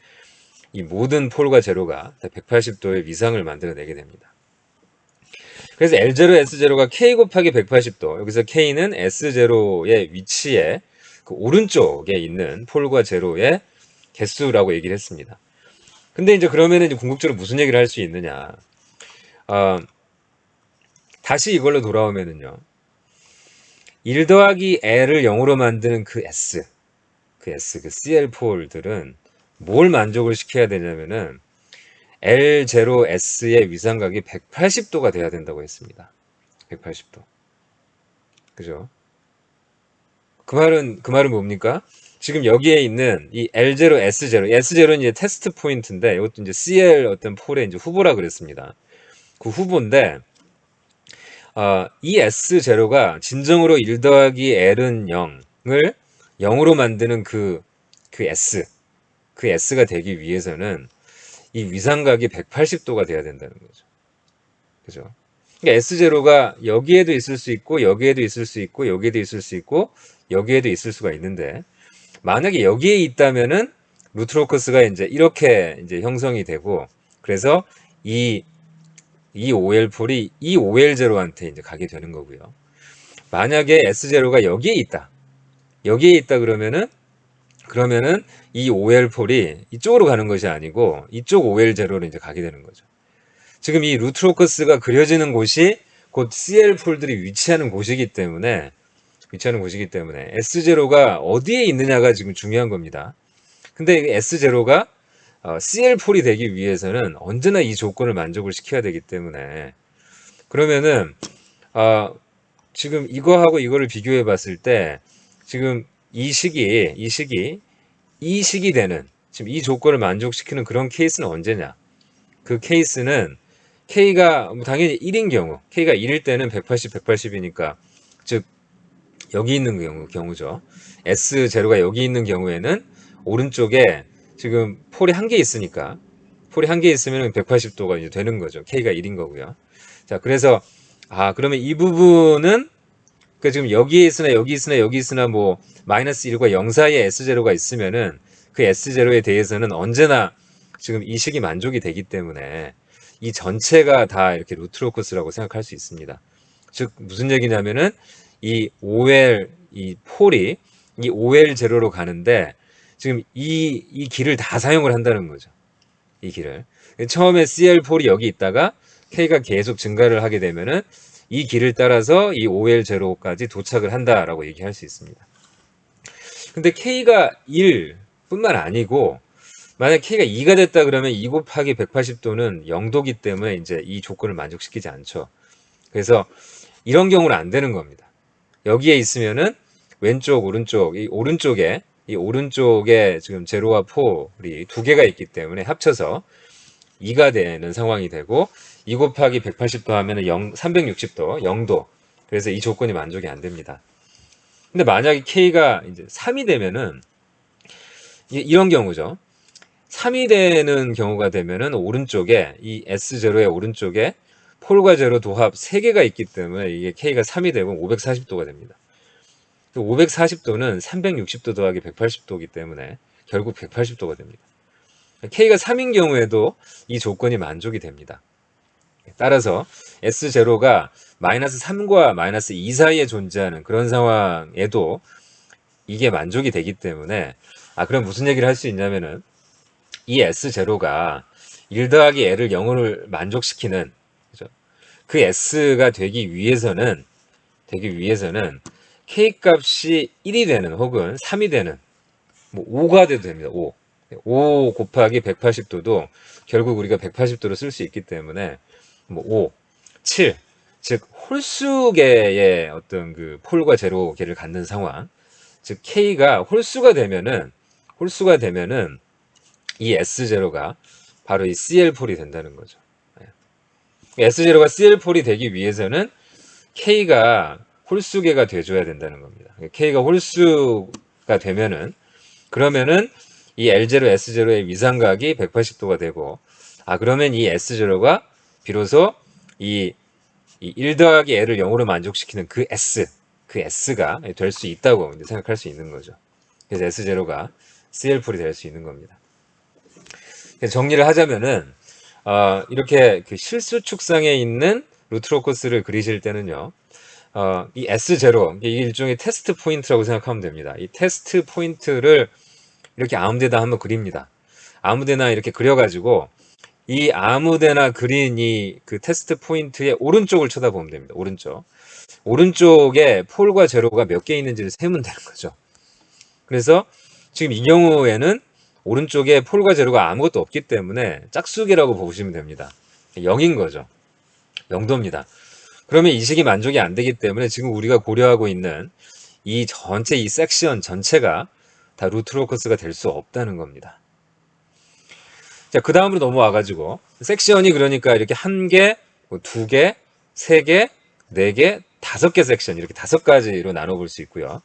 이 모든 폴과 제로가 180도의 위상을 만들어내게 됩니다. 그래서 L0, S0가 K 곱하기 180도, 여기서 K는 S0의 위치에 그 오른쪽에 있는 폴과 제로의 개수라고 얘기를 했습니다. 근데 이제 그러면은 이제 궁극적으로 무슨 얘기를 할 수 있느냐. 다시 이걸로 돌아오면은요. 1 더하기 L을 0으로 만드는 그 S, 그 CL 폴들은 뭘 만족을 시켜야 되냐면은 L0S의 위상각이 180도가 돼야 된다고 했습니다. 180도. 그죠? 그 말은 뭡니까? 지금 여기에 있는 이 L0, S0, S0는 이제 테스트 포인트인데, 이것도 이제 CL 어떤 폴의 이제 후보라 그랬습니다. 그 후보인데, 이 S0가 진정으로 1 더하기 L은 0을 0으로 만드는 그 S, 그 S가 되기 위해서는 이 위상각이 180도가 돼야 된다는 거죠. 그죠? 그러니까 S0가 여기에도 있을 수 있고, 여기에도 있을 수 있고, 여기에도 있을 수 있고, 여기에도 있을 수가 있는데, 만약에 여기에 있다면은 루트로커스가 이제 이렇게 이제 형성이 되고, 그래서 이 OL 폴이 이 OL0한테 이제 가게 되는 거고요. 만약에 S0가 여기에 있다. 그러면은 이 OL 폴이 이쪽으로 가는 것이 아니고 이쪽 OL0로 이제 가게 되는 거죠. 지금 이 루트로커스가 그려지는 곳이 곧 CL 폴들이 위치하는 곳이기 때문에 S0가 어디에 있느냐가 지금 중요한 겁니다. 근데 S0가 CL 폴이 되기 위해서는 언제나 이 조건을 만족을 시켜야 되기 때문에 그러면은 지금 이거하고 이거를 비교해 봤을 때 지금 이 시기 되는 지금 이 조건을 만족시키는 그런 케이스는 언제냐? 그 케이스는 K가 당연히 1인 경우, K가 1일 때는 180, 180이니까 즉 여기 있는 경우죠. S0가 여기 있는 경우에는 오른쪽에 지금 폴이 한 개 있으니까 폴이 한 개 있으면 180도가 이제 되는 거죠. K가 1인 거고요. 자, 그래서 그러면 이 부분은 그러니까 지금 여기 있으나 뭐 마이너스 1과 0 사이에 S0가 있으면은 그 S0에 대해서는 언제나 지금 이 식이 만족이 되기 때문에 이 전체가 다 이렇게 루트로커스라고 생각할 수 있습니다. 즉 무슨 얘기냐면은 이 OL 이 폴이 이 OL0로 가는데 지금 이 길을 다 사용을 한다는 거죠. 이 길을. 처음에 CL 폴이 여기 있다가 K가 계속 증가를 하게 되면은 이 길을 따라서 이 OL0까지 도착을 한다라고 얘기할 수 있습니다. 근데 K가 1 뿐만 아니고 만약 K가 2가 됐다 그러면 2 곱하기 180도는 0도기 때문에 이제 이 조건을 만족시키지 않죠. 그래서 이런 경우는 안 되는 겁니다. 여기에 있으면은 왼쪽, 오른쪽, 이 오른쪽에 지금 제로와 폴이 두 개가 있기 때문에 합쳐서 2가 되는 상황이 되고 2 곱하기 180도 하면은 360도, 0도. 그래서 이 조건이 만족이 안 됩니다. 근데 만약에 K가 이제 3이 되면은 이런 경우죠. 3이 되는 경우가 되면은 오른쪽에 이 S0의 오른쪽에 폴과 제로 도합 3개가 있기 때문에 이게 K가 3이 되고 540도가 됩니다. 540도는 360도 더하기 180도이기 때문에 결국 180도가 됩니다. K가 3인 경우에도 이 조건이 만족이 됩니다. 따라서 S0가 마이너스 3과 마이너스 2 사이에 존재하는 그런 상황에도 이게 만족이 되기 때문에 그럼 무슨 얘기를 할 수 있냐면은 이 S0가 1 더하기 L을 0을 만족시키는, 그죠? 그 S가 되기 위해서는 K 값이 1이 되는 혹은 3이 되는 뭐 5가 돼도 됩니다. 5 곱하기 180도도 결국 우리가 180도로 쓸 수 있기 때문에 뭐 5, 7, 즉 홀수계의 어떤 그 폴과 제로계를 갖는 상황, 즉 K가 홀수가 되면은 이 S0가 바로 이 CL4이 된다는 거죠. S0가 CL4이 되기 위해서는 K가 홀수계가 돼줘야 된다는 겁니다. K가 홀수가 되면은 그러면은 이 L0, S0의 위상각이 180도가 되고, 그러면 이 S0가 비로소 이 1 더하기 L을 0으로 만족시키는 그 S가 될 수 있다고 생각할 수 있는 거죠. 그래서 S0가 CL4이 될 수 있는 겁니다. 정리를 하자면은, 이렇게 그 실수 축상에 있는 루트로커스를 그리실 때는요, 이 S0, 이게 일종의 테스트 포인트라고 생각하면 됩니다. 이 테스트 포인트를 이렇게 아무데나 한번 그립니다. 아무데나 이렇게 그려가지고 이 아무데나 그린 이 그 테스트 포인트의 오른쪽을 쳐다보면 됩니다. 오른쪽에 폴과 제로가 몇 개 있는지를 세면 되는 거죠. 그래서 지금 이 경우에는 오른쪽에 폴과 제로가 아무것도 없기 때문에 짝수계라고 보시면 됩니다. 0인 거죠. 0도입니다. 그러면 이 식이 만족이 안 되기 때문에 지금 우리가 고려하고 있는 이 전체 이 섹션 전체가 다 루트로커스가 될 수 없다는 겁니다. 자, 그 다음으로 넘어와가지고 섹션이 그러니까 이렇게 1개, 2개, 3개, 4개, 5개 섹션 이렇게 5가지로 나눠볼 수 있고요.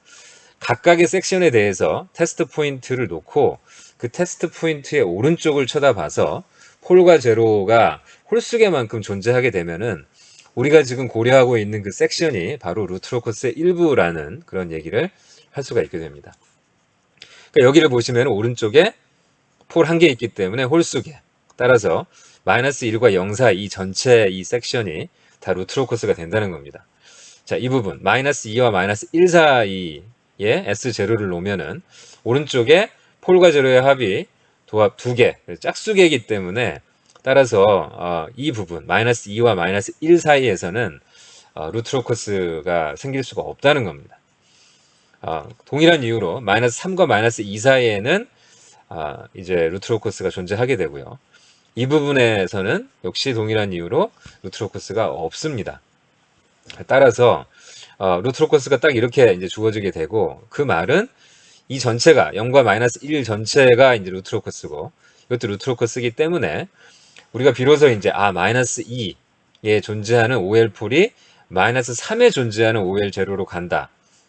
각각의 섹션에 대해서 테스트 포인트를 놓고 그 테스트 포인트의 오른쪽을 쳐다봐서 폴과 제로가 홀수계만큼 존재하게 되면은 우리가 지금 고려하고 있는 그 섹션이 바로 루트로커스의 일부라는 그런 얘기를 할 수가 있게 됩니다. 그러니까 여기를 보시면 오른쪽에 폴 1개 있기 때문에 홀수계. 따라서 마이너스 1과 0 사이 이 전체 이 섹션이 다 루트로커스가 된다는 겁니다. 자, 이 부분 마이너스 2와 마이너스 1 사이에 S0를 놓으면은 오른쪽에 폴과 제로의 합이 도합 2개, 짝수계이기 때문에 따라서 이 부분 마이너스 2와 마이너스 1 사이에서는 루트로커스가 생길 수가 없다는 겁니다. 동일한 이유로 마이너스 3과 마이너스 2 사이에는 이제 루트로커스가 존재하게 되고요. 이 부분에서는 역시 동일한 이유로 루트로커스가 없습니다. 따라서 루트로커스가 딱 이렇게 이제 주어지게 되고, 그 말은 이 전체가 0과 마이너스 1 전체가 이제 루트로커스고, 이것도 루트로커스이기 때문에 우리가 비로소 이제 마이너스 2에 존재하는 OL폴이 마이너스 3에 존재하는 OL0로 간다.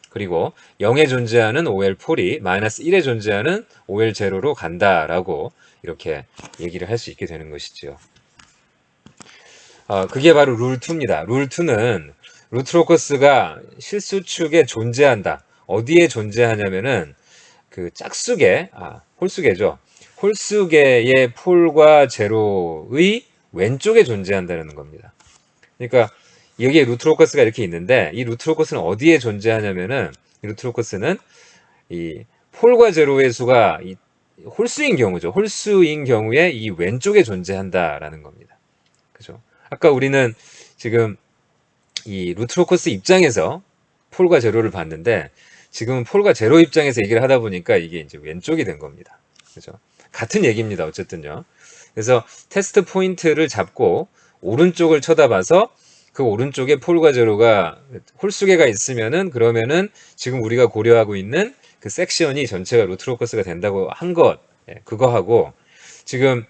그리고 0에 존재하는 OL폴이 마이너스 1에 존재하는 OL0로 간다라고 이렇게 얘기를 할 수 있게 되는 것이죠. 그게 바로 룰2입니다. 룰2는 루트로커스가 실수축에 존재한다. 어디에 존재하냐면은 그 짝수계, 홀수계죠. 홀수계의 폴과 제로의 왼쪽에 존재한다는 겁니다. 그러니까 여기에 루트로커스가 이렇게 있는데 이 루트로커스는 어디에 존재하냐면은 이 루트로커스는 이 폴과 제로의 수가 이 홀수인 경우죠. 홀수인 경우에 이 왼쪽에 존재한다라는 겁니다. 그죠? 아까 우리는 지금 이 루트로커스 입장에서 폴과 제로를 봤는데 지금은 폴과 제로 입장에서 얘기를 하다 보니까 이게 이제 왼쪽이 된 겁니다. 그죠? 같은 얘기입니다. 어쨌든요. 그래서 테스트 포인트를 잡고 오른쪽을 쳐다봐서 그 오른쪽에 폴과 제로가 홀수계가 있으면은 그러면은 지금 우리가 고려하고 있는 그 섹션이 전체가 루트로커스가 된다고 한 것, 그거하고 지금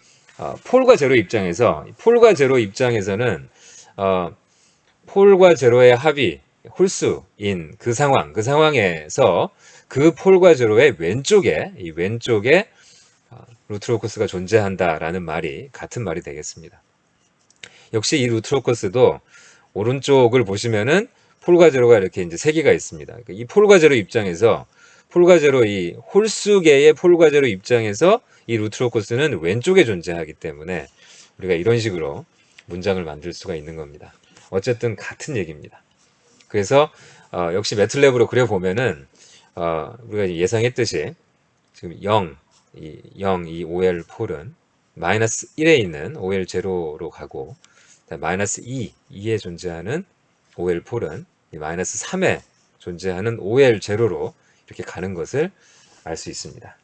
폴과 제로 입장에서는 폴과 제로의 합이 홀수인 그 상황에서 그 폴과 제로의 왼쪽에 루트로코스가 존재한다라는 말이 같은 말이 되겠습니다. 역시 이 루트로코스도 오른쪽을 보시면은 폴과 제로가 이렇게 이제 세 개가 있습니다. 그러니까 이 폴과 제로 입장에서 폴과 제로 이 홀수계의 폴과 제로 입장에서 이 루트로코스는 왼쪽에 존재하기 때문에 우리가 이런 식으로 문장을 만들 수가 있는 겁니다. 어쨌든 같은 얘기입니다. 그래서 역시 매틀랩으로 그려보면은 우리가 예상했듯이 지금 0, 이 OL 폴은 마이너스 1에 있는 OL 제로로 가고 마이너스 2에 존재하는 OL 폴은 마이너스 3에 존재하는 OL 제로로 이렇게 가는 것을 알 수 있습니다.